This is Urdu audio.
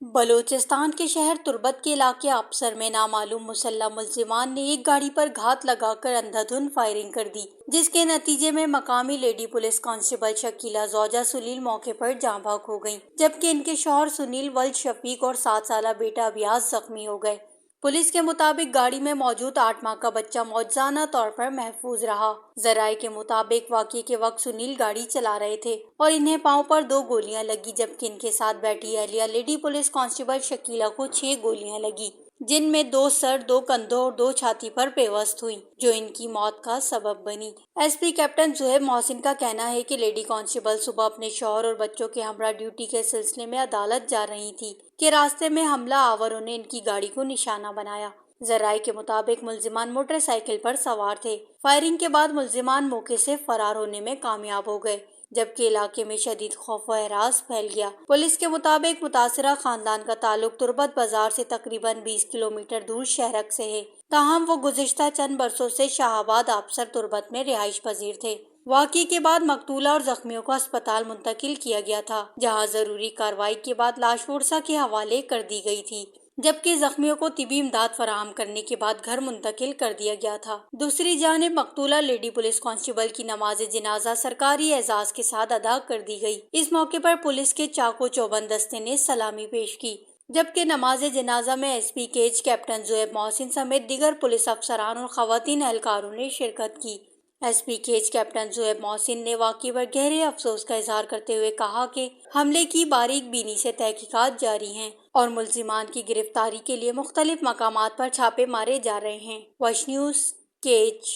بلوچستان کے شہر تربت کے علاقے ابسر میں نامعلوم مسلح ملزمان نے ایک گاڑی پر گھات لگا کر اندھا دھند فائرنگ کر دی، جس کے نتیجے میں مقامی لیڈی پولیس کانسٹیبل شکیلہ زوجہ سلیل موقع پر جاں بحق ہو گئیں، جبکہ ان کے شوہر سنیل ولد شفیق اور 7 سالہ بیٹا ابیاس زخمی ہو گئے۔ پولیس کے مطابق گاڑی میں موجود 8 ماہ کا بچہ معجزانہ طور پر محفوظ رہا۔ ذرائع کے مطابق واقعے کے وقت سنیل گاڑی چلا رہے تھے اور انہیں پاؤں پر 2 گولیاں لگی، جبکہ ان کے ساتھ بیٹھی اہلیہ لیڈی پولیس کانسٹیبل شکیلہ کو 6 گولیاں لگی، جن میں 2 سر، 2 کندھوں اور 2 چھاتی پر پیوست ہوئیں، جو ان کی موت کا سبب بنی۔ ایس پی کیپٹن زہیب محسن کا کہنا ہے کہ لیڈی کانسٹیبل صبح اپنے شوہر اور بچوں کے ہمراہ ڈیوٹی کے سلسلے میں عدالت جا رہی تھی کہ راستے میں حملہ آوروں نے ان کی گاڑی کو نشانہ بنایا۔ ذرائع کے مطابق ملزمان موٹر سائیکل پر سوار تھے۔ فائرنگ کے بعد ملزمان موقع سے فرار ہونے میں کامیاب ہو گئے، جبکہ علاقے میں شدید خوف و ہراس پھیل گیا۔ پولیس کے مطابق متاثرہ خاندان کا تعلق تربت بازار سے تقریباً 20 کلومیٹر دور شہرک سے ہے، تاہم وہ گزشتہ چند برسوں سے شاہ آباد ابسر تربت میں رہائش پذیر تھے۔ واقعے کے بعد مقتولہ اور زخمیوں کو اسپتال منتقل کیا گیا تھا، جہاں ضروری کارروائی کے بعد لاش ورثاء کے حوالے کر دی گئی تھی، جبکہ زخمیوں کو طبی امداد فراہم کرنے کے بعد گھر منتقل کر دیا گیا تھا۔ دوسری جانب مقتولہ لیڈی پولیس کانسٹیبل کی نماز جنازہ سرکاری اعزاز کے ساتھ ادا کر دی گئی۔ اس موقع پر پولیس کے چاق و چوبند دستے نے سلامی پیش کی، جبکہ نماز جنازہ میں S P Kech captain Zohaib Mohsin سمیت دیگر پولیس افسران اور خواتین اہلکاروں نے شرکت کی۔ S P Kech captain Zohaib Mohsin نے واقعے پر گہرے افسوس کا اظہار کرتے ہوئے کہا کہ حملے کی باریک بینی سے تحقیقات جاری ہیں اور ملزمان کی گرفتاری کے لیے مختلف مقامات پر چھاپے مارے جا رہے ہیں۔ Wash news, cage.